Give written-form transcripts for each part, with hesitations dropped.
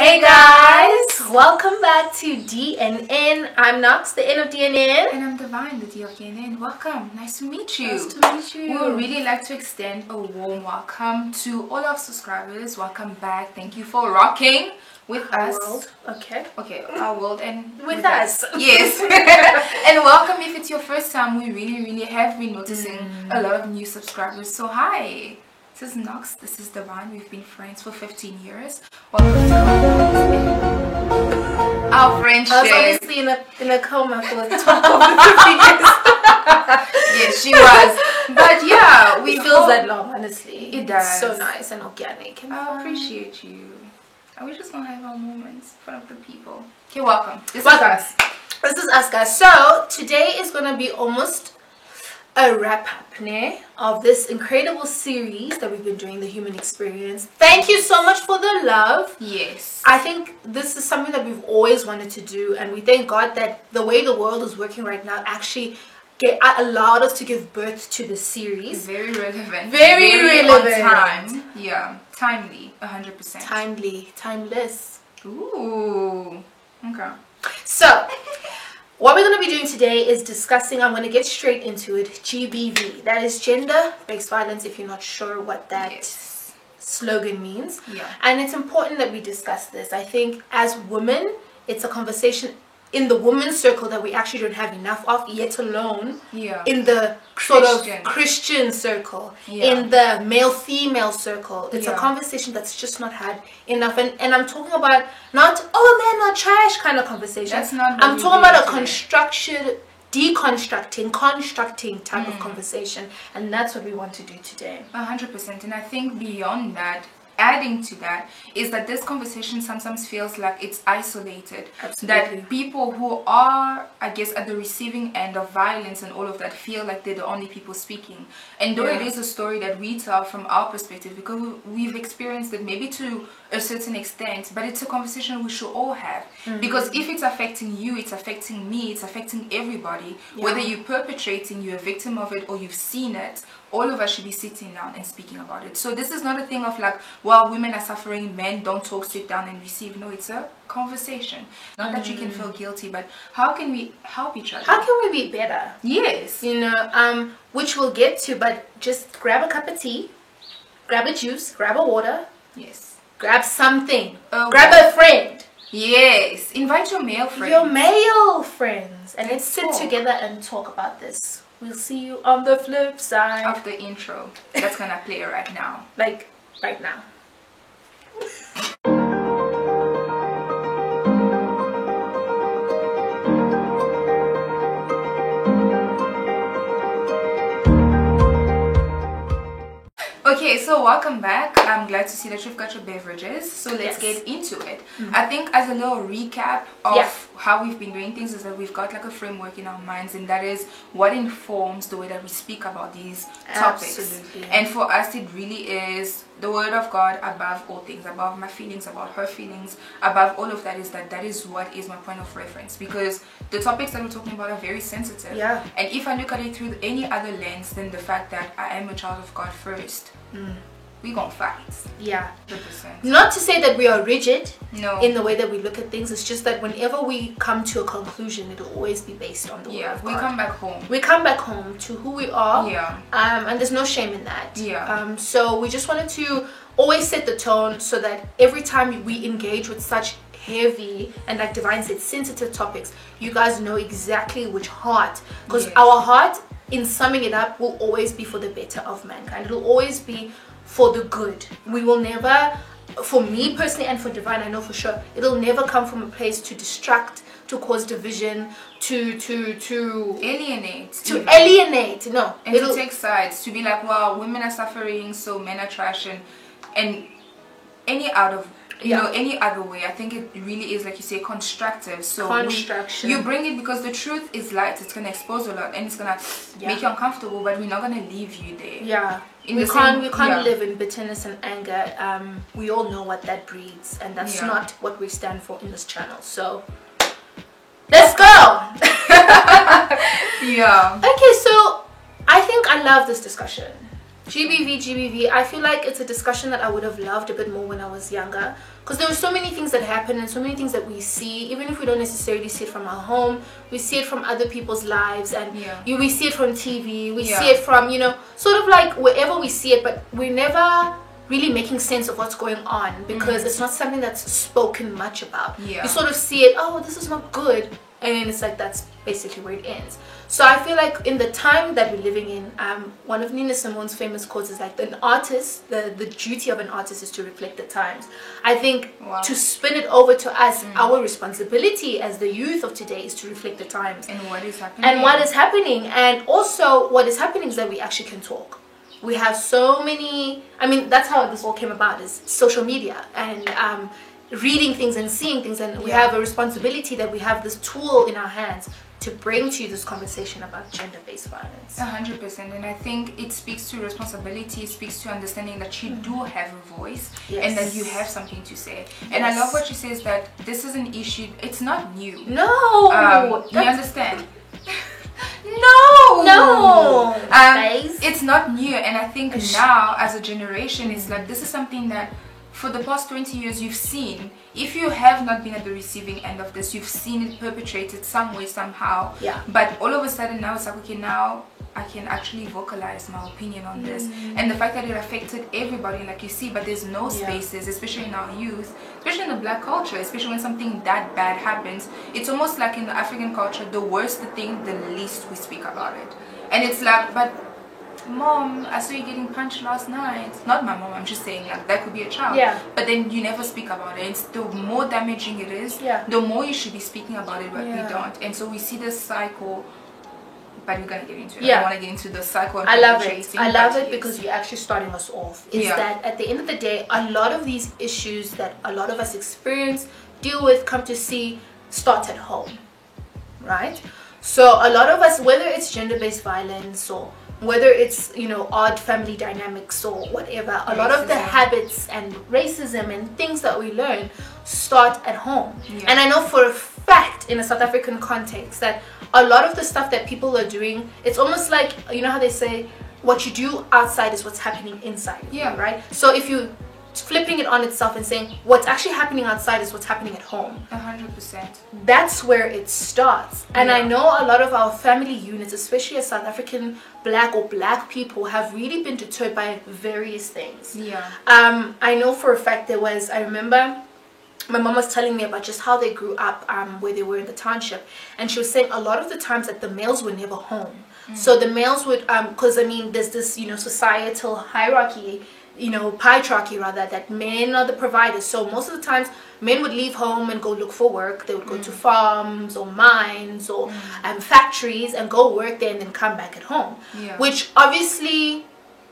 Hey guys! Welcome back to DNN. I'm Nox, the N of DNN. And I'm Divine, the D of DNN. Welcome. Nice to meet you. Nice to meet you. We would really like to extend a warm welcome to all our subscribers. Welcome back. Thank you for rocking with Our us. world. Okay, our world and with us. Yes. And welcome if it's your first time. We really have been noticing a lot of new subscribers. So hi. This is Nox, this is Divine. We've been friends for 15 years. Welcome to our friendship. I was obviously in a coma for the top of the 15 years. Yes, she was. But yeah, it feels that long, honestly. It does. It's so nice and organic. And I appreciate you. And we just gonna have our moments in front of the people. Okay, welcome. This is us. This is us, guys. So today is gonna be almost a wrap up of this incredible series that we've been doing, the human experience. Thank you so much for the love. Yes, I think this is something that we've always wanted to do, and we thank God that the way the world is working right now actually allowed us to give birth to this series. Very relevant, very relevant on time. Yeah, timely, 100%. Timely, timeless. Ooh, okay. So what we're going to be doing today is discussing, I'm going to get straight into it, GBV. That is gender-based violence, if you're not sure what that slogan means. Yeah. And it's important that we discuss this. I think as women, it's a conversation in the women's circle that we actually don't have enough of, yet alone in the sort of Christian circle, in the male-female circle. It's a conversation that's just not had enough. And I'm talking about not, oh man, not trash kind of conversation. That's not I'm talking about a constructing type of conversation. And that's what we want to do today. 100%. And I think beyond that, adding to that is that this conversation sometimes feels like it's isolated. Absolutely. That people who are, I guess, at the receiving end of violence and all of that feel like they're the only people speaking. And though it is a story that we tell from our perspective, because we've experienced it maybe to a certain extent, but it's a conversation we should all have. Because if it's affecting you, it's affecting me, it's affecting everybody. Whether you're perpetrating, you're a victim of it, or you've seen it, all of us should be sitting down and speaking about it. So this is not a thing of like, well, women are suffering, men don't talk, sit down and receive. No, it's a conversation. Not that you can feel guilty, but how can we help each other? How can we be better? Yes. You know, which we'll get to, but just grab a cup of tea, grab a juice, grab a water. Yes. Grab something. Grab a friend. Yes. Invite your male friends. Your male friends. And let's sit together and talk about this. We'll see you on the flip side of the intro that's gonna play right now. Like right now. Okay, so welcome back. I'm glad to see that you've got your beverages. So let's get into it. I think as a little recap of how we've been doing things is that we've got like a framework in our minds, and that is what informs the way that we speak about these topics. Absolutely. And for us, it really is the word of God above all things, above my feelings, above her feelings, above all of that is that is what is my point of reference, because the topics that we're talking about are very sensitive. Yeah. And if I look at it through any other lens than the fact that I am a child of God first, we gonna fight. Yeah. 100%. Not to say that we are rigid in the way that we look at things. It's just that whenever we come to a conclusion, it'll always be based on the word of God. We come back home. We come back home to who we are. Yeah. And there's no shame in that. Yeah. So we just wanted to always set the tone so that every time we engage with such heavy and, like Divine said, sensitive topics, you guys know exactly which heart. Because our heart, in summing it up, will always be for the better of mankind. It'll always be for the good. We will never, for me personally and for Divine, I know for sure, it'll never come from a place to distract, to cause division, to alienate. No. And to take sides, to be like, well, women are suffering, so men are trash, and any out of any other way. I think it really is, like you say, constructive. So you bring it because the truth is light. It's gonna expose a lot and it's gonna make you uncomfortable, but we're not gonna leave you there. Yeah. We can't live in bitterness and anger. We all know what that breeds, and that's not what we stand for in this channel. So let's go. Yeah. Okay, so I think I love this discussion. GBV, I feel like it's a discussion that I would have loved a bit more when I was younger, because there were so many things that happen and so many things that we see, even if we don't necessarily see it from our home, we see it from other people's lives, and we see it from TV, we see it from, sort of like wherever we see it, but we're never really making sense of what's going on, because it's not something that's spoken much about. You sort of see it, oh, this is not good, and it's like that's basically where it ends. So I feel like in the time that we're living in, one of Nina Simone's famous quotes is like, an artist, the duty of an artist is to reflect the times. I think to spin it over to us, our responsibility as the youth of today is to reflect the times. And what is happening. And also what is happening is that we actually can talk. We have so many, that's how this all came about, is social media and reading things and seeing things, and we have a responsibility that we have this tool in our hands to bring to you this conversation about gender-based violence. 100%, and I think it speaks to responsibility, it speaks to understanding that you do have a voice and that you have something to say. And I love what you say is that this is an issue, it's not new. No! You understand? No! It's not new, and I think now as a generation, it's like this is something that for the past 20 years you've seen. If you have not been at the receiving end of this, you've seen it perpetrated some way, somehow. But all of a sudden now it's like, okay, now I can actually vocalize my opinion on this. And the fact that it affected everybody, like you see, but there's no spaces, especially in our youth, especially in the black culture, especially when something that bad happens. It's almost like in the African culture, the worse the thing, the least we speak about it. And it's like, but Mom, I saw you getting punched last night. Not my mom, I'm just saying, like, that could be a child. But then you never speak about it. It's the more damaging it is, the more you should be speaking about it, but we don't. And so we see this cycle, but we're going to get into it. I want to get into the cycle. I love it because you're actually starting us off. Is that at the end of the day, a lot of these issues that a lot of us experience, deal with, come to see, start at home, right? So a lot of us, whether it's gender-based violence or whether it's odd family dynamics or whatever, a lot of the habits and racism and things that we learn start at home. And I know for a fact in a South African context that a lot of the stuff that people are doing, it's almost like, how they say, what you do outside is what's happening inside, right? So if you flipping it on itself and saying what's actually happening outside is what's happening at home, 100%, that's where it starts. And I know a lot of our family units, especially as South African black people, have really been deterred by various things. I know for a fact I remember my mom was telling me about just how they grew up where they were in the township, and she was saying a lot of the times that the males were never home. So the males would because there's this societal hierarchy, patriarchy rather, that men are the providers. So most of the times men would leave home and go look for work. They would go to farms or mines or factories and go work there and then come back at home, which obviously,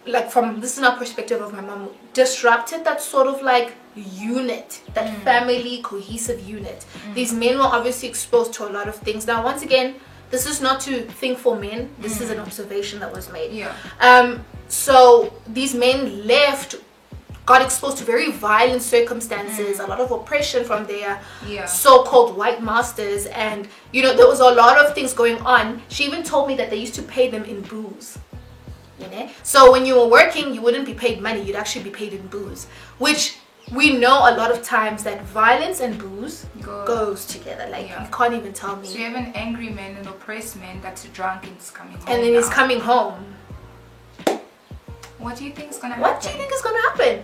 like, from this is our perspective of my mom, disrupted that sort of like unit, that family cohesive unit. These men were obviously exposed to a lot of things. Now once again, this is not to think for men, this is an observation that was made. So these men left, got exposed to very violent circumstances, a lot of oppression from their so-called white masters, and there was a lot of things going on. She even told me that they used to pay them in booze. So when you were working, you wouldn't be paid money, you'd actually be paid in booze, which we know a lot of times that violence and booze goes together. Like, you can't even tell me. So you have an angry man, an oppressed man that's drunk and is coming home. And then he's coming home. What do you think is going to happen? What do you think is going to happen?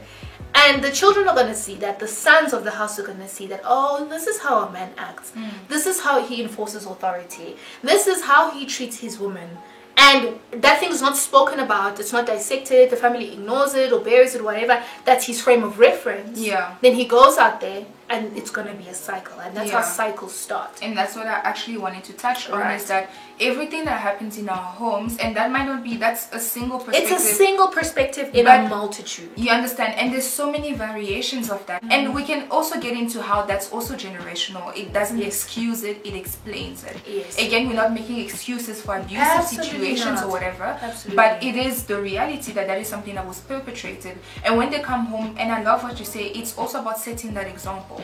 And the children are going to see that. The sons of the house are going to see that, oh, this is how a man acts. This is how he enforces authority. This is how he treats his woman. And that thing is not spoken about, it's not dissected, the family ignores it or buries it, whatever. That's his frame of reference. Then he goes out there and it's going to be a cycle, and that's how cycles start. And that's what I actually wanted to touch on, is that everything that happens in our homes, and that might not be, that's a single perspective. It's a single perspective in a multitude. You understand? And there's so many variations of that. And we can also get into how that's also generational. It doesn't excuse it, it explains it. Again, we're not making excuses for abusive situations or whatever, but it is the reality that that is something that was perpetrated. And when they come home, and I love what you say, it's also about setting that example.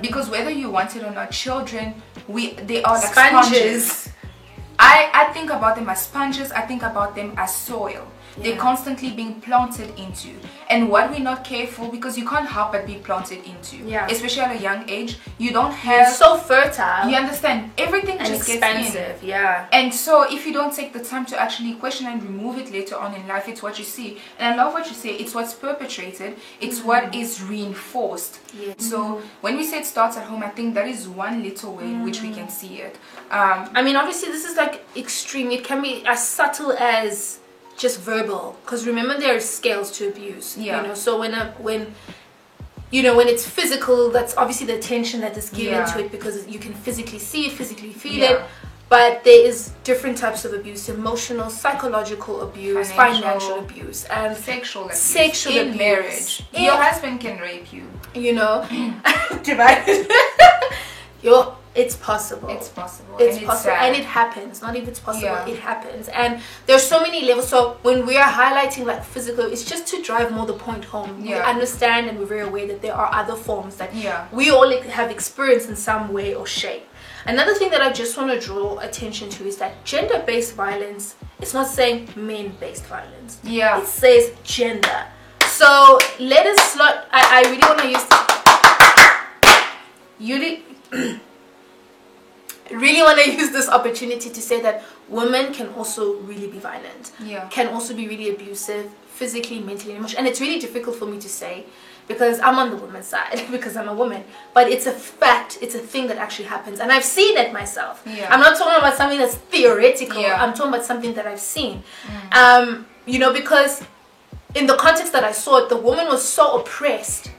Because whether you want it or not, children, they are like sponges. I think about them as sponges. I think about them as soil. they're constantly being planted into. And what we're not careful, because you can't help but be planted into, especially at a young age, you don't have... It's so fertile. You understand? Everything and just expensive, gets in. And so if you don't take the time to actually question and remove it later on in life, it's what you see. And I love what you say, it's what's perpetrated, it's what is reinforced. So when we say it starts at home, I think that is one little way in which we can see it. I mean, obviously this is like extreme. It can be as subtle as just verbal, because remember there are scales to abuse. You know, so when it's physical, that's obviously the attention that is given to it, because you can physically see it, physically feel it. But there is different types of abuse: emotional, psychological abuse, financial abuse, and sexual abuse. Sexual in abuse. Marriage. Your husband can rape you. You know, it's possible. It's possible. It's possible, and it happens. Not if it's possible, it happens. And there's so many levels. So when we are highlighting like physical, it's just to drive more the point home. We understand and we're very aware that there are other forms that we all have experienced in some way or shape. Another thing that I just want to draw attention to is that gender-based violence, it's not saying men-based violence. It says gender. So let us not... I really want to use... really want to use this opportunity to say that women can also really be violent. Can also be really abusive, physically, mentally, emotionally. And it's really difficult for me to say, because I'm on the woman's side, because I'm a woman. But it's a fact, it's a thing that actually happens. And I've seen it myself. I'm not talking about something that's theoretical. I'm talking about something that I've seen. You know, because in the context that I saw it, the woman was so oppressed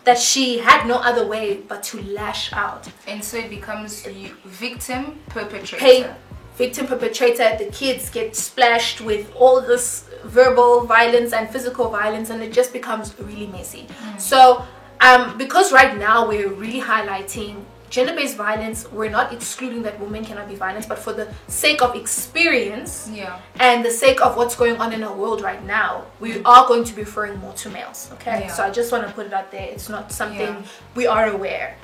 that she had no other way but to lash out. And so it becomes victim, perpetrator. Victim, perpetrator. The kids get splashed with all this verbal violence and physical violence, and it just becomes really messy. So because right now we're really highlighting gender-based violence, we're not excluding that women cannot be violent, but for the sake of experience and the sake of what's going on in our world right now, we are going to be referring more to males. So I just want to put it out there. It's not something we are aware.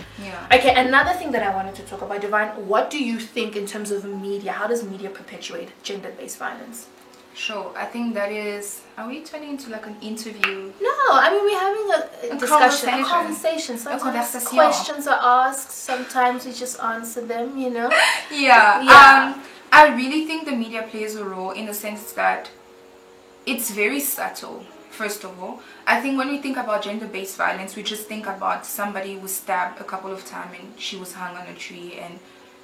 Okay, another thing that I wanted to talk about, Divine, what do you think in terms of media? How does media perpetuate gender-based violence? Sure, I think that is... Are we turning into like an interview? No, I mean we're having a discussion, a conversation. Sometimes questions are asked, sometimes we just answer them, you know? I really think the media plays a role in the sense that it's very subtle, first of all. I think when we think about gender-based violence, we just think about somebody who was stabbed a couple of times and she was hung on a tree, and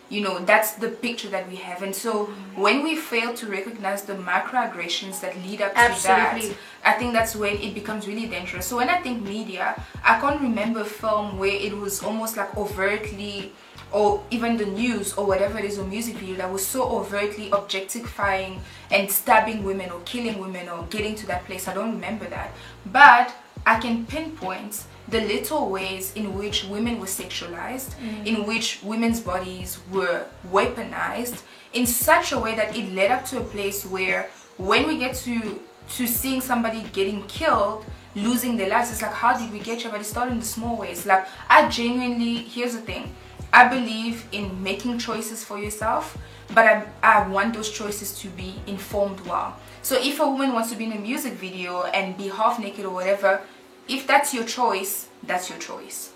you know, that's the picture that we have. And so when we fail to recognize the microaggressions that lead up to that, I think that's when it becomes really dangerous. So when I think media, I can't remember a film where it was almost like overtly, or even the news or whatever it is, or music video that was so overtly objectifying and stabbing women or killing women or getting to that place. I don't remember that. But I can pinpoint the little ways in which women were sexualized, in which women's bodies were weaponized in such a way that it led up to a place where when we get to seeing somebody getting killed, losing their lives, it's like, how did we get here? But it started in the small ways. Like, I genuinely, here's the thing, I believe in making choices for yourself, but I want those choices to be informed well. So if a woman wants to be in a music video and be half naked or whatever, if that's your choice, that's your choice.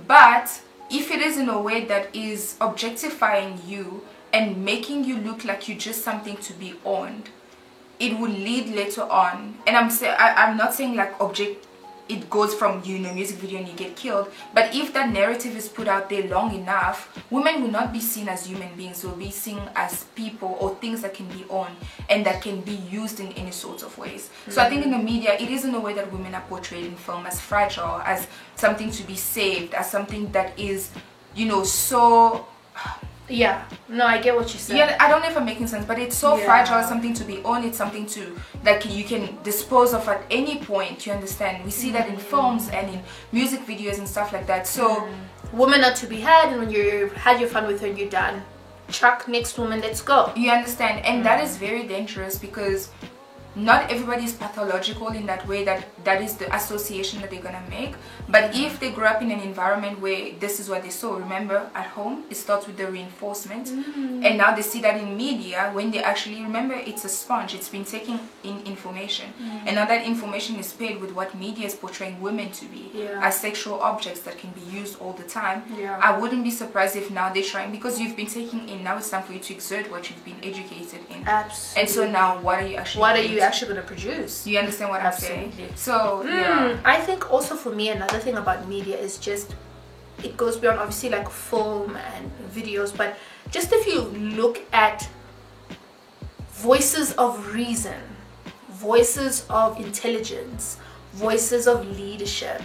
But if it is in a way that is objectifying you and making you look like you're just something to be owned, it will lead later on. And I'm not saying like it goes from you in a music video and you get killed, but if that narrative is put out there long enough, women will not be seen as human beings. They'll be seen as people or things that can be owned and that can be used in any sorts of ways. So I think in the media, it is in a way that women are portrayed in film as fragile, as something to be saved, as something that is, you know, so... Yeah, no, I get what you said. Yeah, I don't know if I'm making sense, but it's so fragile. It's something to be owned. It's something to that you can dispose of at any point. You understand? We see that in films and in music videos and stuff like that. So, women are to be had, and when you've had your fun with her and you're done, chuck, next woman, let's go. You understand? And that is very dangerous, because not everybody is pathological in that way, that is the association that they're gonna make. But if they grew up in an environment where this is what they saw, remember, at home it starts with the reinforcement, and now they see that in media, when they actually, remember, it's a sponge, it's been taking in information, and now that information is paired with what media is portraying women to be, as sexual objects that can be used all the time. I wouldn't be surprised if now they're trying, because you've been taking in, now it's time for you to exert what you've been educated in. Absolutely. And so now what are you actually actually going to produce? You understand what Absolutely. I'm saying? So yeah, I think also for me, another thing about media is just, it goes beyond obviously like film and videos, but just if you look at voices of reason, voices of intelligence, voices of leadership,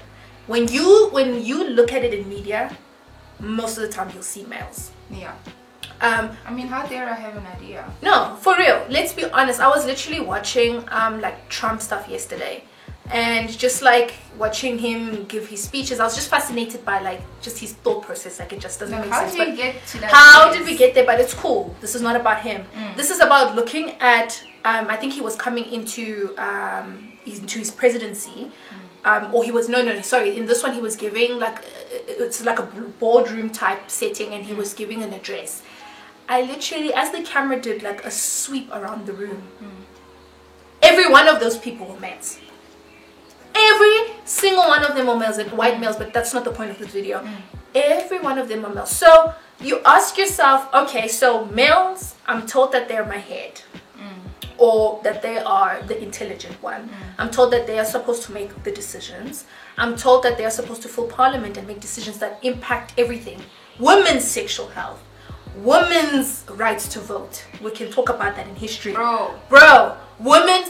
when you look at it in media, most of the time you'll see males. I mean, how dare I have an idea? No, for real, let's be honest. I was literally watching like Trump stuff yesterday, and just like watching him give his speeches, I was just fascinated by like just his thought process. Like, it just doesn't make sense. How did we get to that? How did we get there? But it's cool. This is not about him. This is about looking at I think he was coming into his presidency. Or he was sorry, in this one he was giving like, it's like a boardroom type setting, and he was giving an address. I literally, as the camera did like a sweep around the room, every one of those people were males. Every single one of them were males, and white males, but that's not the point of this video. Every one of them are males. So you ask yourself, okay, so males, I'm told that they're my head, or that they are the intelligent one. I'm told that they are supposed to make the decisions. I'm told that they are supposed to fill parliament and make decisions that impact everything. Women's sexual health, women's rights to vote. We can talk about that in history. Bro, women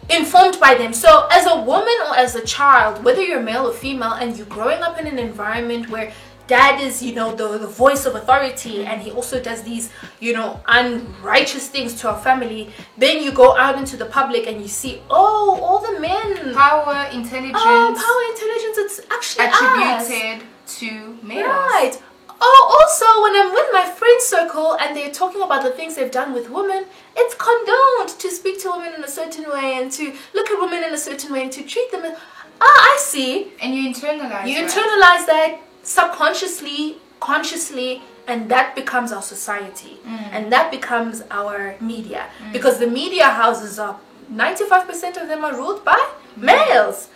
informed by them. So as a woman or as a child, whether you're male or female, and you're growing up in an environment where dad is, the voice of authority, and he also does these, unrighteous things to our family, then you go out into the public and you see, all the men. Power, intelligence, it's actually attributed to males. Right. Also, when I'm with my friend circle and they're talking about the things they've done with women, it's condoned to speak to women in a certain way and to look at women in a certain way and to treat them as, I see. And you internalize internalize that subconsciously, consciously, and that becomes our society. And that becomes our media. Because the media houses up, 95% of them are ruled by males.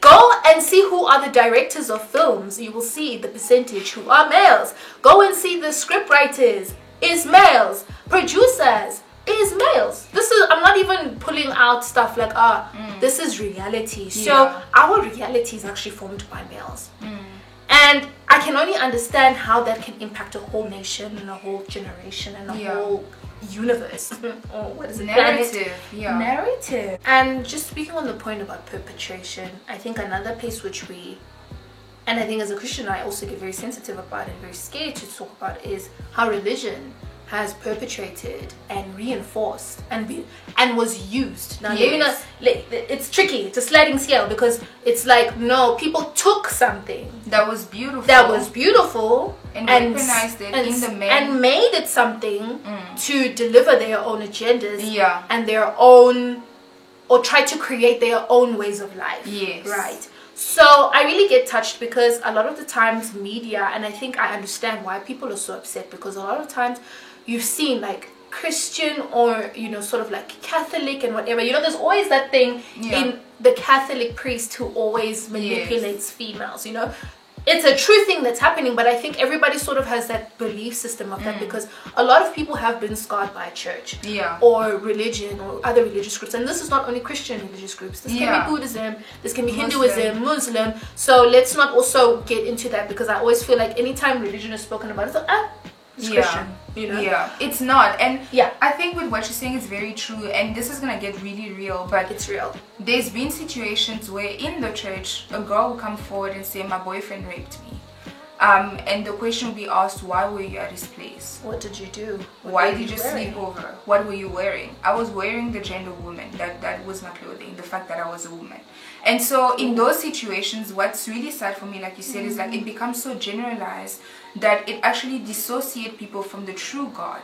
Go and see who are the directors of films. You will see the percentage who are males. Go and see the script writers. Is males. Producers is males. This is, I'm not even pulling out stuff like, this is reality. So our reality is actually formed by males. And I can only understand how that can impact a whole nation and a whole generation and a whole universe. Or what is it? Narrative. Narrative. And just speaking on the point about perpetration, I think another place which and I think as a Christian I also get very sensitive about and very scared to talk about, is how religion has perpetrated and reinforced and was used. Now, it's tricky. It's a sliding scale, because it's like, no, people took something that was beautiful, and recognized it in the men and made it something to deliver their own agendas and their own, or try to create their own ways of life. Right. So I really get touched, because a lot of the times media, and I think I understand why people are so upset, because a lot of times you've seen like Christian or sort of like Catholic and whatever, there's always that thing in the Catholic priest who always manipulates females. It's a true thing that's happening, but I think everybody sort of has that belief system of that, because a lot of people have been scarred by church or religion or other religious groups. And this is not only Christian religious groups. This can be Buddhism, this can be Hinduism, Muslim. So let's not also get into that, because I always feel like anytime religion is spoken about, it's like, it's Christian. It's not. And I think with what you're saying is very true, and this is gonna get really real, but it's real. There's been situations where in the church a girl will come forward and say, my boyfriend raped me, and the question will be asked, why were you at his place? What did you do? Why did you sleep over? What were you wearing? I was wearing the gender woman. That was my clothing, the fact that I was a woman. And so in those situations, what's really sad for me, like you said, is like it becomes so generalized that it actually dissociates people from the true God.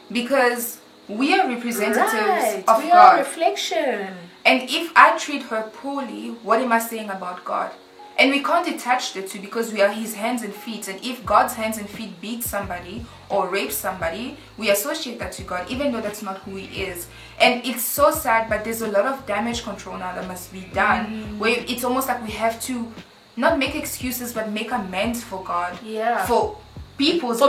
Because we are representatives of we God. are a reflection. And if I treat her poorly, what am I saying about God? And we can't detach the two because we are his hands and feet. And if God's hands and feet beat somebody or rape somebody, we associate that to God, even though that's not who he is. And it's so sad, but there's a lot of damage control now that must be done. Where it's almost like we have to not make excuses, but make amends for God. Yeah. For people's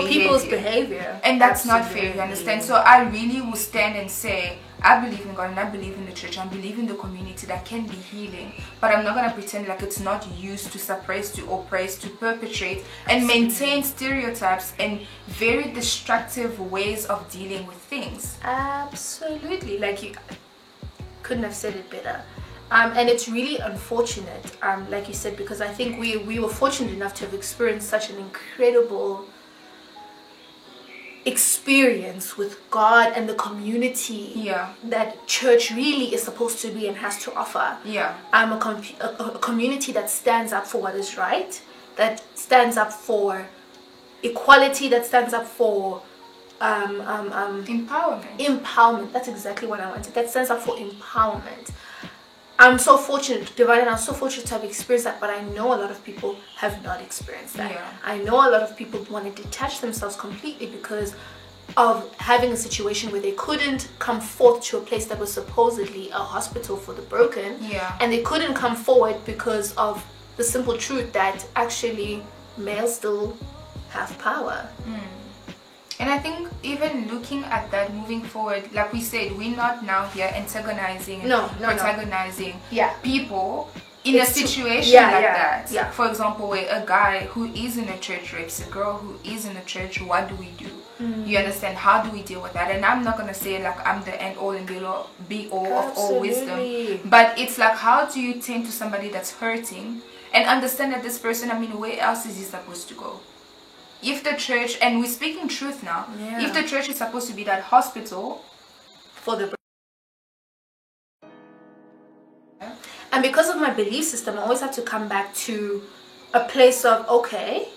behavior. And that's not fair, you understand? So I really will stand and say, I believe in God and I believe in the church. I believe in the community that can be healing. But I'm not going to pretend like it's not used to suppress, to oppress, to perpetrate and maintain stereotypes and very destructive ways of dealing with things. Absolutely. Like, you couldn't have said it better. And it's really unfortunate, like you said, because I think we were fortunate enough to have experienced such an incredible experience with God and the community that church really is supposed to be and has to offer. A community that stands up for what is right, that stands up for equality, that stands up for empowerment. That's exactly what I wanted. That stands up for empowerment. I'm so fortunate, Divine, and I'm so fortunate to have experienced that, but I know a lot of people have not experienced that. I know a lot of people want to detach themselves completely because of having a situation where they couldn't come forth to a place that was supposedly a hospital for the broken, and they couldn't come forward because of the simple truth that actually males still have power. And I think even looking at that moving forward, like we said, we're not now here antagonizing and protagonizing people in a situation like that. For example, where a guy who is in a church rapes a girl who is in a church, what do we do? You understand? How do we deal with that? And I'm not going to say like I'm the end all and be all of all wisdom. But it's like, how do you tend to somebody that's hurting and understand that this person, I mean, where else is he supposed to go? If the church, and we're speaking truth now, if the church is supposed to be that hospital for the and because of my belief system, I always have to come back to a place of, okay,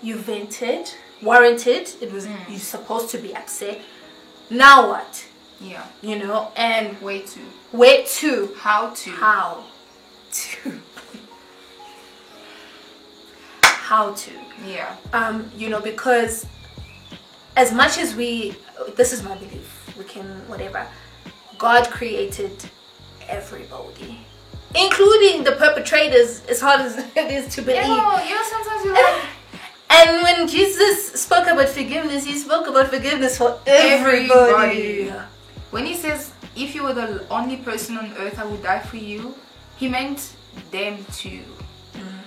you vented, warranted, it was you're supposed to be upset, now what? You know, and where to how to you know, because as much as this is my belief, we can whatever, God created everybody, including the perpetrators, as hard as it is to believe. Sometimes you're like, and when Jesus spoke about forgiveness, he spoke about forgiveness for everybody. When he says, if you were the only person on earth I would die for you, he meant them too.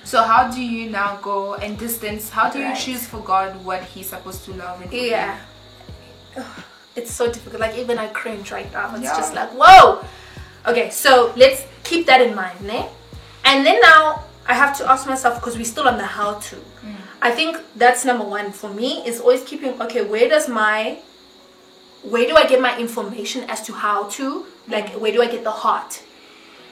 So how do you now go and distance? How do you choose for God what he's supposed to love and forgive? It's so difficult. Like, even I cringe right now. It's just like, whoa. Okay, so let's keep that in mind, ne? And then now I have to ask myself, because we're still on the how to. I think that's number one for me, is always keeping, okay, where do I get my information as to how to? Like, where do I get the heart?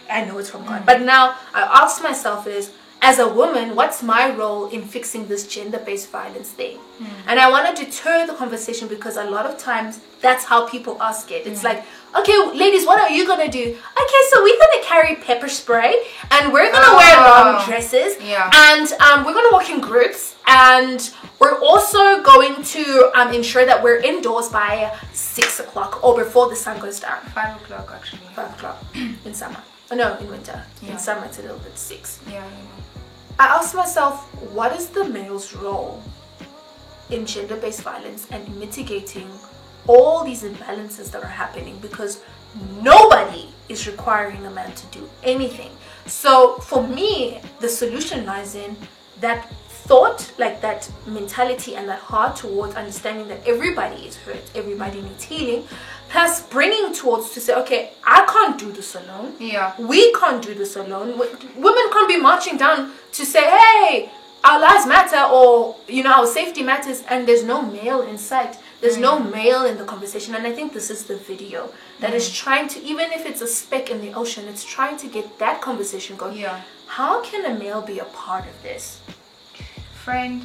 I know it's from God. But now I ask myself is, as a woman, what's my role in fixing this gender-based violence thing? And I want to deter the conversation, because a lot of times that's how people ask it. It's like, okay, ladies, what are you going to do? Okay, so we're going to carry pepper spray, and we're going to wear long dresses, and we're going to walk in groups, and we're also going to ensure that we're indoors by 6 o'clock or before the sun goes down. 5 o'clock, actually. 5 o'clock in summer. Oh, no, in winter. In summer, it's a little bit 6. I asked myself, what is the male's role in gender-based violence and mitigating all these imbalances that are happening? Because nobody is requiring a man to do anything. So for me, the solution lies in that thought, like that mentality and that heart towards understanding that everybody is hurt, everybody needs healing, plus bringing towards to say, okay, I can't do this alone. We can't do this alone. Women can't be marching down to say, hey, our lives matter, or, you know, our safety matters, and there's no male in sight. There's no male in the conversation. And I think this is the video that is trying to, even if it's a speck in the ocean, it's trying to get that conversation going. How can a male be a part of this? Friend,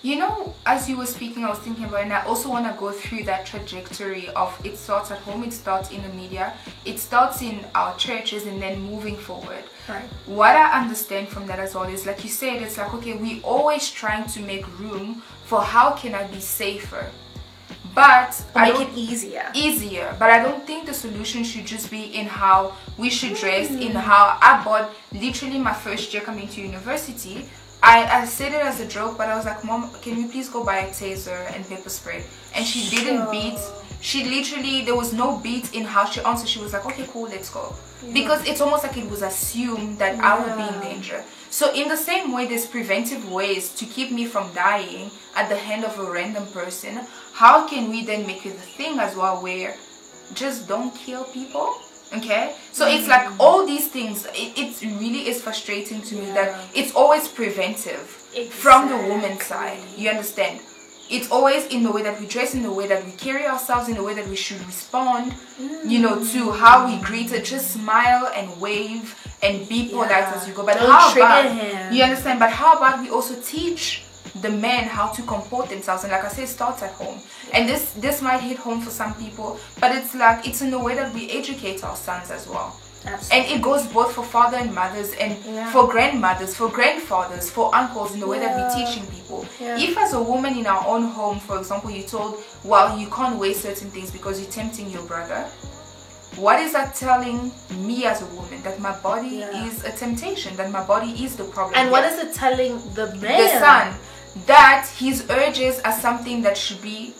You know, as you were speaking, I was thinking about it, and I also want to go through that trajectory of it starts at home, it starts in the media, it starts in our churches, and then moving forward. Right. What I understand from that as well is, like you said, it's like, okay, we always trying to make room for how can I be safer. But I make it easier. But I don't think the solution should just be in how we should dress, in how I bought literally my first year coming to university. I said it as a joke, but I was like, Mom, can we please go buy a taser and pepper spray? And she didn't beat. She literally, there was no beat in how she answered. She was like, okay, cool, let's go. Because it's almost like it was assumed that I would be in danger. So in the same way, there's preventive ways to keep me from dying at the hand of a random person. How can we then make it a thing as well where just don't kill people? Okay, so it's like all these things, it really is frustrating to me that it's always preventive from the woman's side. You understand? It's always in the way that we dress, in the way that we carry ourselves, in the way that we should respond, you know, to how we greet it. Just smile and wave and be polite as you go. But how about, you understand? But how about we also teach the men how to comport themselves? And like I said, it starts at home. And this might hit home for some people, but it's like, it's in the way that we educate our sons as well. Absolutely. And it goes both for father and mothers, and for grandmothers, for grandfathers, for uncles, in the way that we're teaching people. If as a woman in our own home, for example, you're told, well, you can't wear certain things because you're tempting your brother, what is that telling me as a woman? That my body is a temptation, that my body is the problem. And what is it telling the man? The son, that his urges are something that should be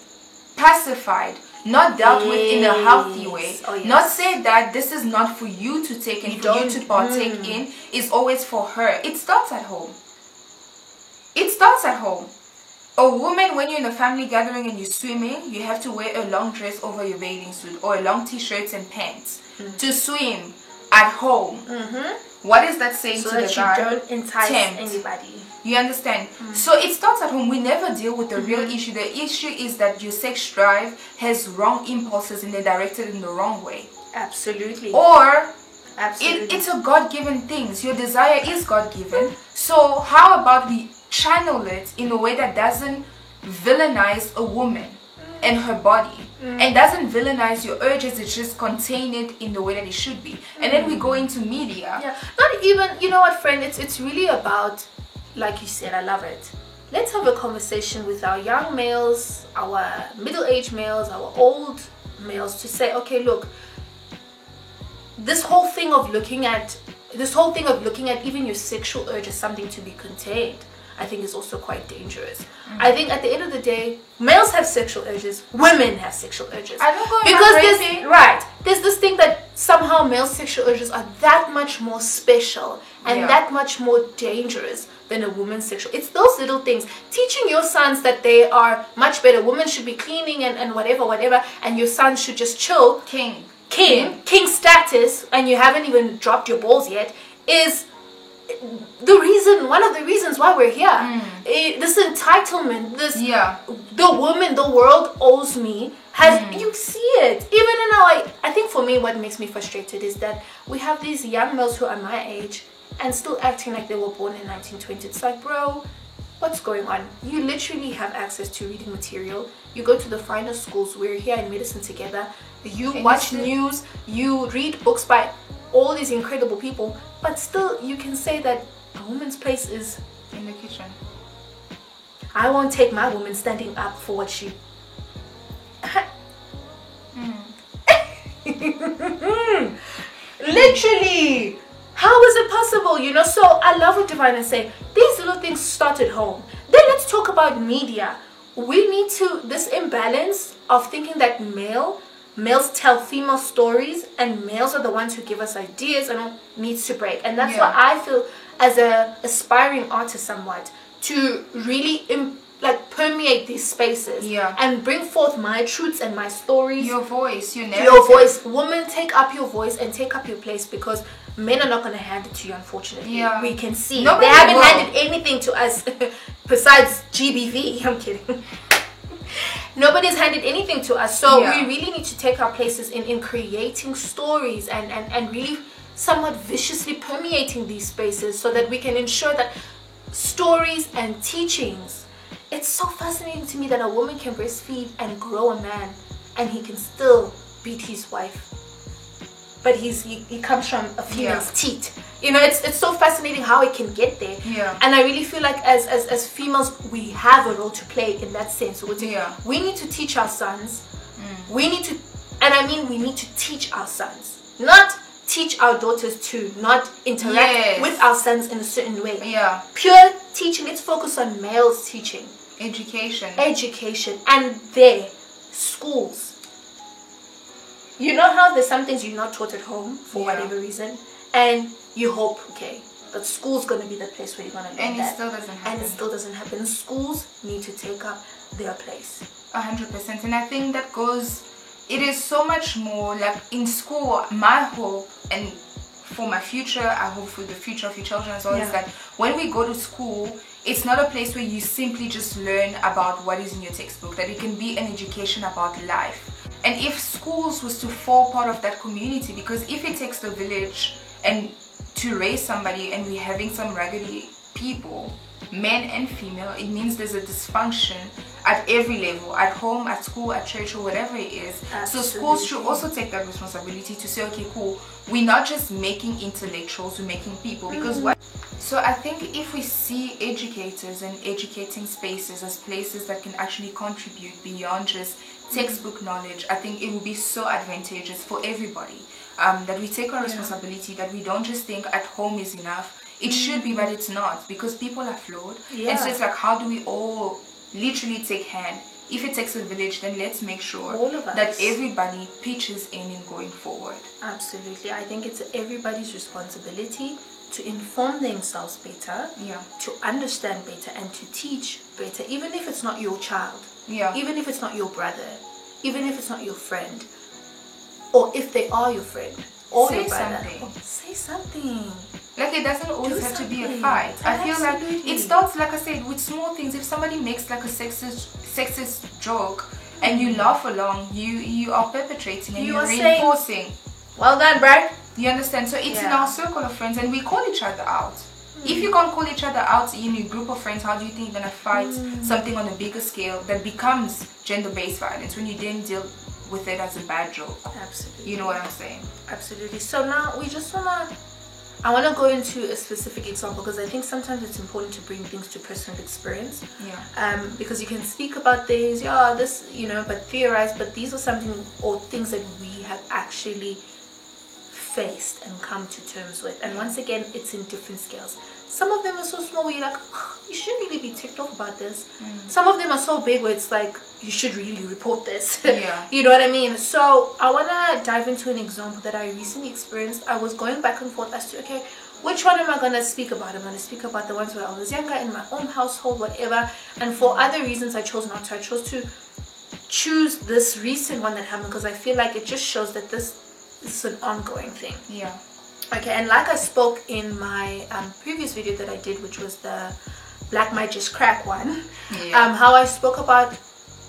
pacified, not dealt with in a healthy way. Not say that this is not for you to take and for you to partake in, is always for her. It starts at home. It starts at home. A woman, when you're in a family gathering and you're swimming, you have to wear a long dress over your bathing suit or a long t-shirts and pants to swim at home. What is that saying to the guy? So that you don't entice anybody. You understand? So it starts at home. We never deal with the real issue. The issue is that your sex drive has wrong impulses and they're directed in the wrong way. Absolutely. Or it's a God-given thing. Your desire is God-given. So how about we channel it in a way that doesn't villainize a woman and her body, and doesn't villainize your urges, it's just contain it in the way that it should be. And then we go into media. Not even, you know what, friend, it's really about, like you said, I love it. Let's have a conversation with our young males, our middle-aged males, our old males, to say, okay, look, this whole thing of looking at even your sexual urge as something to be contained, I think is also quite dangerous. I think at the end of the day, males have sexual urges, women have sexual urges. I don't go because there's this thing that somehow male sexual urges are that much more special and that much more dangerous than a woman's sexual. It's those little things. Teaching your sons that they are much better. Women should be cleaning and whatever, and your sons should just chill. King status, and you haven't even dropped your balls yet, is one of the reasons why we're here. This entitlement, the woman the world owes me, you see it even in our, I think for me what makes me frustrated is that we have these young males who are my age and still acting like they were born in 1920. It's like, bro, what's going on? You literally have access to reading material. You go to the finest schools. We're here in medicine together. You watch news, you read books by all these incredible people, but still you can say that a woman's place is in the kitchen. I won't take my woman standing up for what she literally, how is it possible? You know, so I love what Divine is saying. These little things start at home. Then let's talk about media. We need to, this imbalance of thinking that males tell female stories and males are the ones who give us ideas, and needs to break. And that's why I feel, as a aspiring artist somewhat, to really permeate these spaces and bring forth my truths and my stories. Your voice, your voice. Women, take up your voice and take up your place, because men are not going to hand it to you, unfortunately. We can see. They haven't handed anything to us besides GBV. I'm kidding. Nobody's handed anything to us, so we really need to take our places in creating stories and really somewhat viciously permeating these spaces, so that we can ensure that stories and teachings, it's so fascinating to me that a woman can breastfeed and grow a man, and he can still beat his wife, but he comes from a female's teat. You know, it's so fascinating how it can get there. And I really feel like as females, we have a role to play in that sense. We need to teach our sons. We need to, and I mean, we need to teach our sons, not teach our daughters to not interact with our sons in a certain way. Pure teaching. Let's focus on males teaching. Education. And their schools. You know how there's some things you're not taught at home for whatever reason, and you hope, okay, that school's going to be the place where you're going to learn that. And it still doesn't happen. Schools need to take up their place. 100%. And I think that goes, it is so much more like in school. My hope, and for my future, I hope for the future of your children as well, is that when we go to school, it's not a place where you simply just learn about what is in your textbook, that it can be an education about life. And if schools was to fall part of that community, because if it takes the village and to raise somebody, and we're having some raggedy people, men and female, it means there's a dysfunction at every level, at home, at school, at church, or whatever it is. So schools should also take that responsibility to say, okay, cool, we're not just making intellectuals, we're making people. Because what? So I think if we see educators and educating spaces as places that can actually contribute beyond just textbook knowledge, I think it will be so advantageous for everybody, that we take our responsibility, that we don't just think at home is enough. It should be, but it's not, because people are flawed. And so it's like, how do we all literally take hand? If it takes a village, then let's make sure that everybody pitches in going forward. Absolutely. I think it's everybody's responsibility to inform themselves better, to understand better, and to teach better, even if it's not your child, even if it's not your brother, even if it's not your friend, or if they are your friend or your brother. Say something. Like, it doesn't always have to be a fight. I feel like it starts, like I said, with small things. If somebody makes like a sexist joke and you laugh along, you are perpetrating and you're reinforcing. Well done, Brad. You understand? So it's in our circle of friends, and we call each other out. If you can't call each other out in your group of friends, how do you think you're gonna fight something on a bigger scale that becomes gender-based violence when you didn't deal with it as a bad joke? Absolutely. You know what I'm saying? Absolutely. So now we just I want to go into a specific example, because I think sometimes it's important to bring things to personal experience. Because you can speak about things, this, you know, but theorize, but these are something or things that we have actually faced and come to terms with. And once again, it's in different scales. Some of them are so small where you're like, you shouldn't really be ticked off about this. Some of them are so big where it's like, you should really report this. You know what I mean? So I want to dive into an example that I recently experienced. I was going back and forth as to, okay, which one am I going to speak about? I'm going to speak about the ones where I was younger, in my own household, whatever. And for other reasons, I chose not to. I chose to choose this recent one that happened, because I feel like it just shows that this is an ongoing thing. Okay, and like I spoke in my previous video that I did, which was the Black Might Just Crack one, how I spoke about,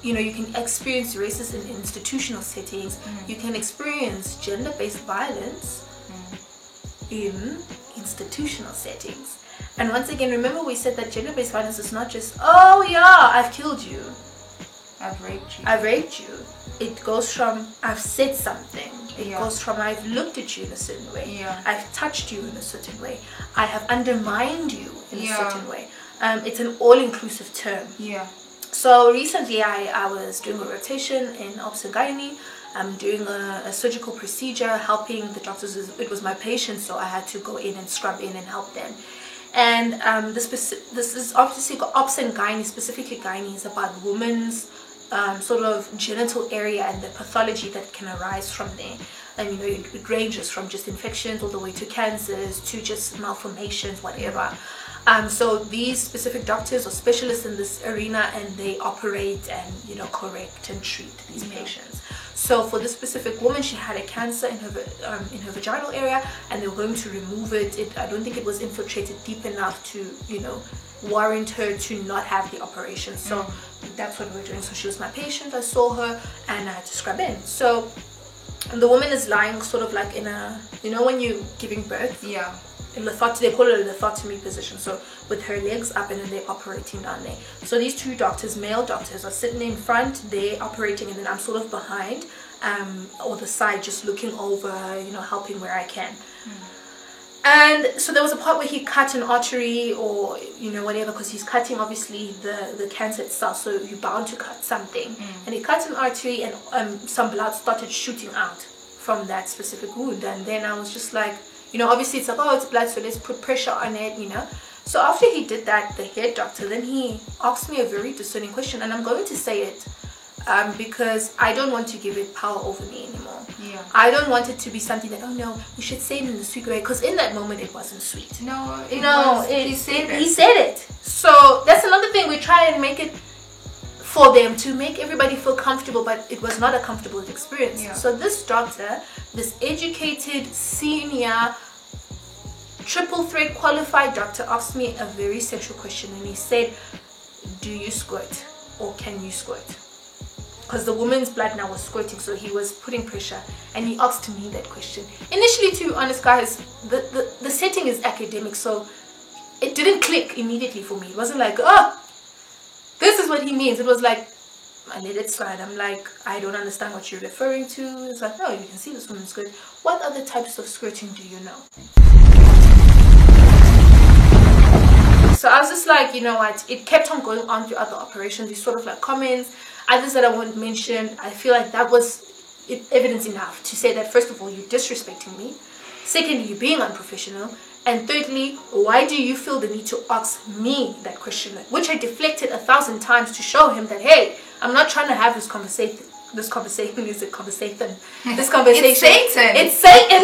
you know, you can experience racism in institutional settings, you can experience gender-based violence in institutional settings. And once again, remember we said that gender-based violence is not just, oh yeah, I've killed you, I've raped you. I've raped you. It goes from, I've said something. It goes from, I've looked at you in a certain way. I've touched you in a certain way. I have undermined you in a certain way. It's an all-inclusive term. So recently I was doing a rotation in Obs and Gynae. I'm doing a surgical procedure, helping the doctors. It was my patient, so I had to go in and scrub in and help them. And this is obviously Obs and Gynae, specifically Gynae, is about women's sort of genital area and the pathology that can arise from there. And you know, it ranges from just infections all the way to cancers to just malformations, whatever. So these specific doctors or specialists in this arena, and they operate and, you know, correct and treat these patients. So for this specific woman, she had a cancer in her vaginal area, and they were going to remove it. I don't think it was infiltrated deep enough to, you know, warrant her to not have the operation. So that's what we're doing. So she was my patient. I saw her and I had to scrub in. So the woman is lying sort of like in a, you know, when you're giving birth, they call it a lithotomy position. So with her legs up, and then they're operating down there. So these two doctors, male doctors, are sitting in front, they're operating, and then I'm sort of behind, or the side, just looking over, helping where I can. And so there was a part where he cut an artery, or whatever, because he's cutting obviously the cancer itself, so you're bound to cut something. And he cut an artery, and some blood started shooting out from that specific wound. And then I was just like, obviously it's like, oh, it's blood, so let's put pressure on it. So after he did that, the head doctor, then he asked me a very discerning question, and I'm going to say it because I don't want to give it power over me anymore. Yeah. I don't want it to be something that, oh no, we should say it in the sweet way, because in that moment it wasn't sweet. He said it. So that's another thing, we try and make it for them to make everybody feel comfortable, but it was not a comfortable experience. Yeah. So this doctor, this educated, senior, triple threat qualified doctor, asked me a very sexual question, and he said, do you squirt, or can you squirt? Because the woman's blood now was squirting, so he was putting pressure, and he asked me that question. Initially, to be honest, guys, the setting is academic, so it didn't click immediately for me. It wasn't like, oh, this is what he means. It was like, I let it slide. I'm like, I don't understand what you're referring to. It's like, no, you can see this woman's skirt. What other types of skirting do you know? So I was just like, you know what, it kept on going on throughout the operation, these sort of like comments, others that I won't mention. I feel like that was evidence enough to say that, first of all, you're disrespecting me, secondly, you're being unprofessional, and thirdly, why do you feel the need to ask me that question, which I deflected 1,000 times to show him that, hey, I'm not trying to have this conversation. It's Satan. It's Satan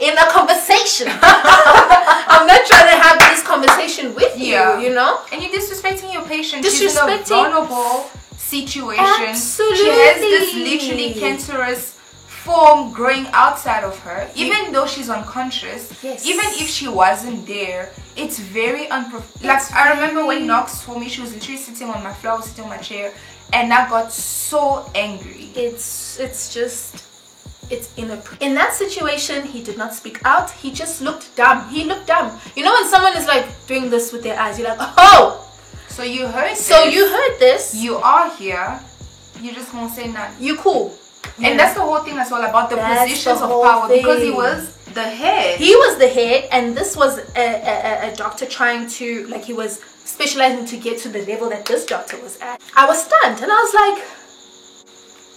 in a conversation. I'm not trying to have this conversation with you, And you're disrespecting your patient. She's in a vulnerable situation. Absolutely. She has this literally cancerous form growing outside of her, even though she's unconscious. Yes. Even if she wasn't there, it's very unprofessional. Like, I remember when Knox told me, she was literally sitting on my floor, I was sitting on my chair, and I got so angry. It's inappropriate. In that situation, he did not speak out. He just looked dumb. He looked dumb. You know when someone is like doing this with their eyes, you're like, oh! So you heard this. You are here. You just won't say nothing. You cool. And that's the whole thing as well, about the positions of power. Because he was the head. He was the head, and this was a doctor trying to, like, he was specializing to get to the level that this doctor was at. I was stunned, and I was like...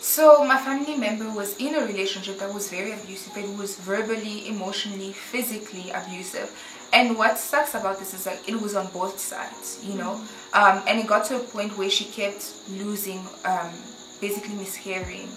So my family member was in a relationship that was very abusive. It was verbally, emotionally, physically abusive. And what sucks about this is like, it was on both sides, and it got to a point where she kept losing, basically miscarrying.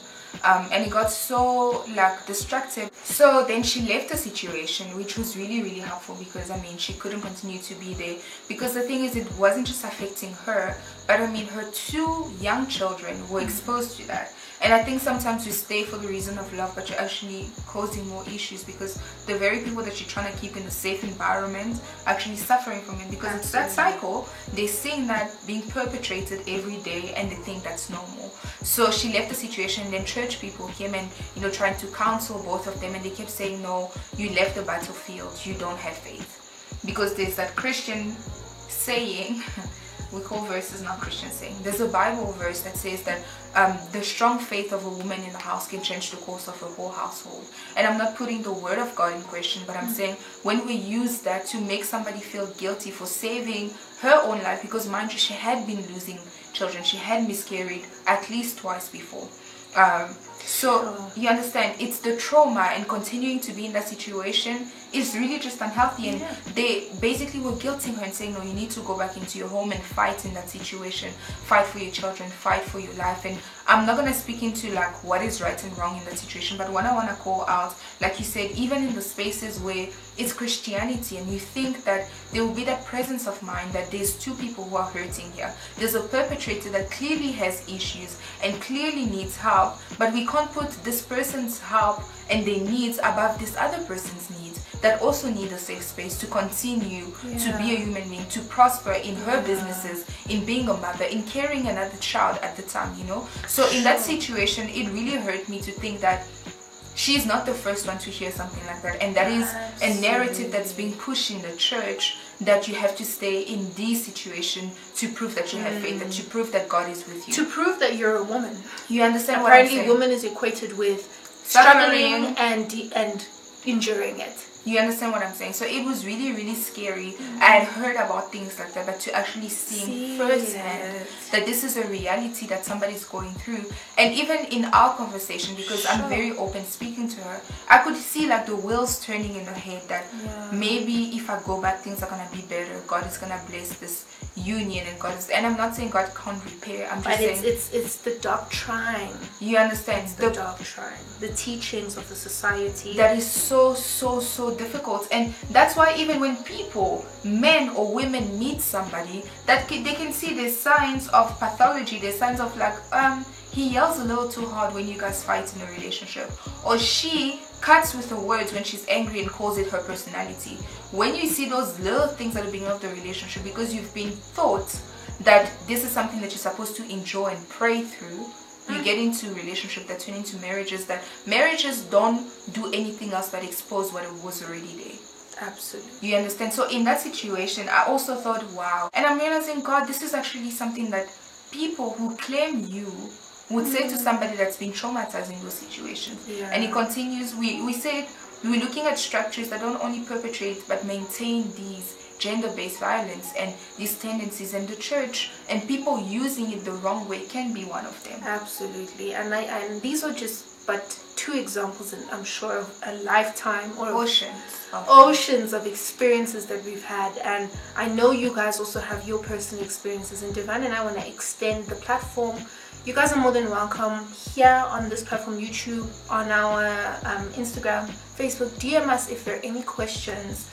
And it got so like destructive. So then she left the situation, which was really, really helpful, because she couldn't continue to be there, because the thing is, it wasn't just affecting her, but her 2 young children were exposed to that. And I think sometimes you stay for the reason of love, but you're actually causing more issues, because the very people that you're trying to keep in a safe environment are actually suffering from it, because it's that cycle. They're seeing that being perpetrated every day, and they think that's normal. So she left the situation, and then church people came and trying to counsel both of them, and they kept saying, no, you left the battlefield, you don't have faith. Because there's that Christian saying, we call verses not Christian saying, there's a Bible verse that says that the strong faith of a woman in the house can change the course of a whole household. And I'm not putting the word of God in question, but I'm saying when we use that to make somebody feel guilty for saving her own life, because mind you, she had been losing children, she had miscarried at least twice before. So you understand, it's the trauma, and continuing to be in that situation is really just unhealthy. And they basically were guilting her and saying, no, you need to go back into your home and fight in that situation, fight for your children, fight for your life. And I'm not going to speak into like what is right and wrong in that situation, but what I want to call out, like you said, even in the spaces where it's Christianity and you think that there will be that presence of mind that there's 2 people who are hurting here. There's a perpetrator that clearly has issues and clearly needs help, but we can't put this person's help and their needs above this other person's needs that also need a safe space to continue to be a human being, to prosper in her businesses, in being a mother, in carrying another child at the time, So in that situation, it really hurt me to think that she's not the first one to hear something like that. And that is a narrative that's being pushed in the church, that you have to stay in this situation to prove that you have faith, that to prove that God is with you, to prove that you're a woman. You understand Apparently, what I'm saying? woman is equated with struggling and enduring it. You understand what I'm saying? So it was really, really scary. I had heard about things like that, but to actually see firsthand that this is a reality that somebody's going through. And even in our conversation, because I'm very open speaking to her, I could see like the wheels turning in her head that maybe if I go back, things are going to be better. God is going to bless this union, and God is, and I'm not saying God can't repair. I'm just saying it's the doctrine. You understand? It's the doctrine, the teachings of the society that is so difficult. And that's why even when people, men or women, meet somebody, that they can see there's signs of pathology, there's signs of like he yells a little too hard when you guys fight in a relationship, or she cuts with her words when she's angry and calls it her personality. When you see those little things at the beginning of the relationship, because you've been taught that this is something that you're supposed to enjoy and pray through, you get into a relationship that turn into marriages, that marriages don't do anything else but expose what it was already there. Absolutely. You understand? So in that situation, I also thought, wow. And I'm realizing, God, this is actually something that people who claim you would say to somebody that's been traumatized in those situations. And it continues. We said we're looking at structures that don't only perpetrate but maintain these gender-based violence and these tendencies, in the church and people using it the wrong way can be one of them. Absolutely. And these are just but two examples, and I'm sure of a lifetime or oceans of experiences that we've had. And I know you guys also have your personal experiences, and Devon and I want to extend the platform. You guys are more than welcome here on this platform, YouTube, on our Instagram, Facebook. DM us if there are any questions,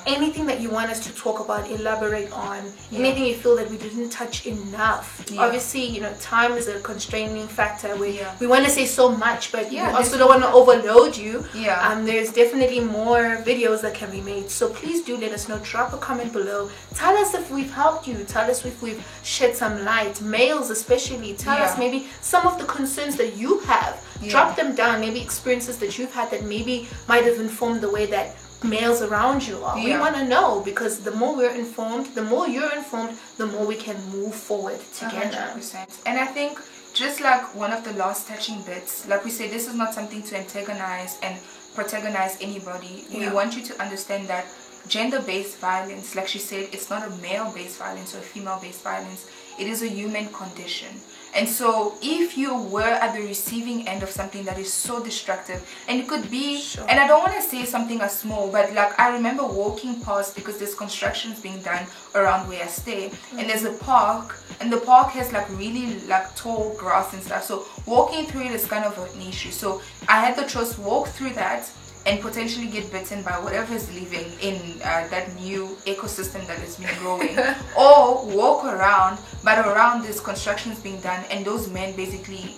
anything that you want us to talk about, elaborate on, anything you feel that we didn't touch enough. Obviously, you know, time is a constraining factor. We want to say so much, but we also don't want to overload you. There's definitely more videos that can be made, so please do let us know. Drop a comment below. Tell us if we've helped you. Tell us if we've shed some light. Males especially, tell us maybe some of the concerns that you have. Drop them down. Maybe experiences that you've had that maybe might have informed the way that males around you are. We want to know, because the more we're informed, the more you're informed, the more we can move forward together. 100%. And I think, just like one of the last touching bits, like we said, this is not something to antagonize and protagonize anybody. We want you to understand that gender-based violence, like she said, it's not a male-based violence or a female-based violence. It is a human condition. And so if you were at the receiving end of something that is so destructive, and it could be, and I don't want to say something as small, but like I remember walking past, because there's constructions being done around where I stay, and there's a park, and the park has like really like tall grass and stuff, so walking through it is kind of an issue. So I had the choice, walk through that and potentially get bitten by whatever is living in that new ecosystem that has been growing, or walk around, but around this construction is being done, and those men basically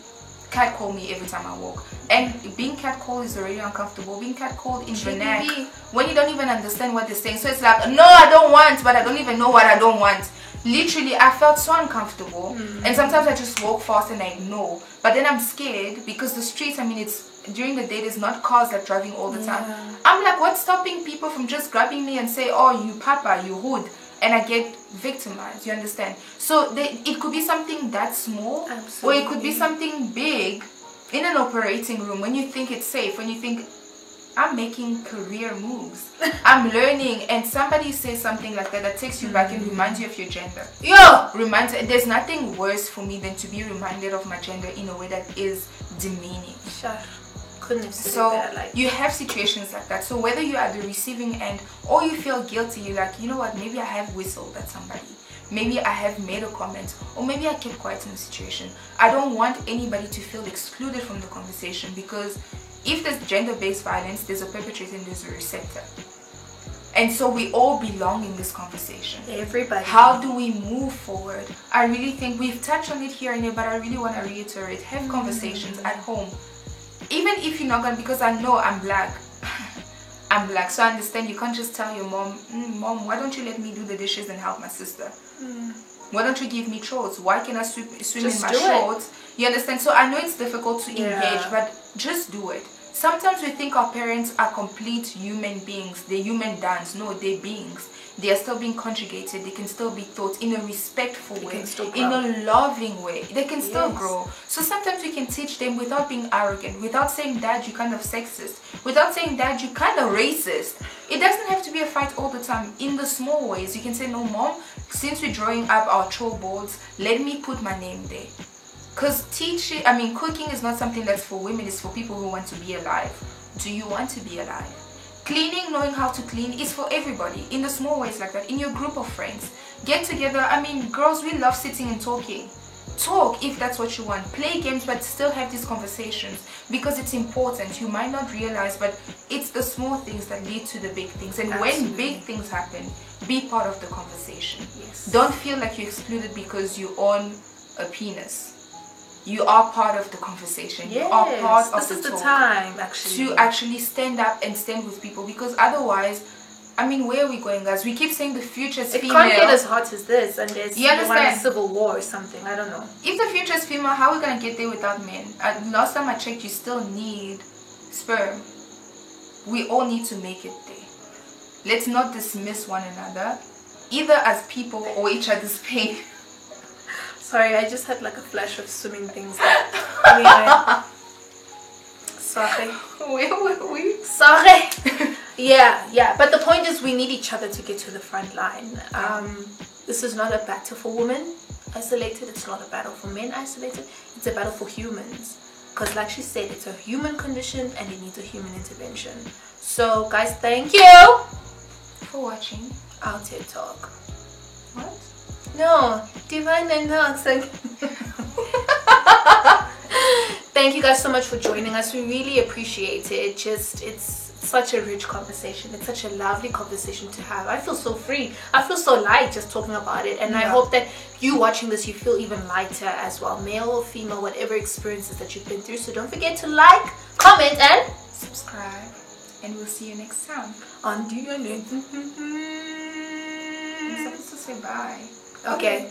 catcall me every time I walk. And being catcalled is already uncomfortable. Being catcalled in vernac, when you don't even understand what they're saying, so it's like, no, I don't want, but I don't even know what I don't want. Literally, I felt so uncomfortable, and sometimes I just walk fast and I ignore. But then I'm scared, because the streets, I mean, it's during the day, there's not cars that driving all the time. I'm like, what's stopping people from just grabbing me and say, oh, you papa, you hood, and I get victimized, you understand? So it could be something that small, or it could be something big in an operating room, when you think it's safe, when you think, I'm making career moves, I'm learning, and somebody says something like that, that takes you back and reminds you of your gender. There's nothing worse for me than to be reminded of my gender in a way that is demeaning. So you have situations like that. So whether you're at the receiving end or you feel guilty, you're like, you know what, maybe I have whistled at somebody, maybe I have made a comment, or maybe I kept quiet in the situation. I don't want anybody to feel excluded from the conversation, because if there's gender-based violence, there's a perpetrator and there's a receptor. And so we all belong in this conversation. Everybody. How do we move forward? I really think we've touched on it here and there, but I really want to reiterate, have conversations at home. Even if you're not going to, because I know I'm black. I'm black, so I understand you can't just tell your mom, Mom, why don't you let me do the dishes and help my sister? Why don't you give me chores? Why can I swim in my shorts? You understand? So I know it's difficult to engage, but just do it. Sometimes we think our parents are complete human beings. They're human dance. No, they're beings. They are still being conjugated. They can still be taught in a respectful way, in a loving way. They can still grow. So sometimes we can teach them without being arrogant, without saying, Dad, you're kind of sexist, without saying, Dad, you're kind of racist. It doesn't have to be a fight all the time. In the small ways, you can say, no, Mom, since we're drawing up our chalkboards, let me put my name there. Because cooking is not something that's for women, it's for people who want to be alive. Do you want to be alive? Cleaning, knowing how to clean is for everybody, in the small ways like that, in your group of friends. Get together. Girls, we love sitting and talking. Talk if that's what you want. Play games, but still have these conversations, because it's important. You might not realize, but it's the small things that lead to the big things. And when big things happen, be part of the conversation. Yes. Don't feel like you're excluded because you own a penis. You are part of the conversation. You are part of the talk. This is the time, actually, to actually stand up and stand with people, because otherwise, where are we going, guys? We keep saying the future is female. It can't get as hot as this, and there's a civil war or something. I don't know. If the future is female, how are we gonna get there without men? Last time I checked, you still need sperm. We all need to make it there. Let's not dismiss one another, either as people or each other's pain. Sorry, I just had like a flash of swimming things. Anyway. Sorry. Where were we? Sorry. Yeah. But the point is, we need each other to get to the front line. This is not a battle for women isolated. It's not a battle for men isolated. It's a battle for humans. Because like she said, it's a human condition and it needs a human intervention. So guys, thank you for watching our TED Talk. What? No, Divine and Nox. Thank you guys so much for joining us. We really appreciate it. It's such a rich conversation. It's such a lovely conversation to have. I feel so free. I feel so light just talking about it. And I hope that you watching this, you feel even lighter as well. Male or female, whatever experiences that you've been through. So don't forget to like, comment, and subscribe. And we'll see you next time. On DNA. I'm supposed to say bye. Okay.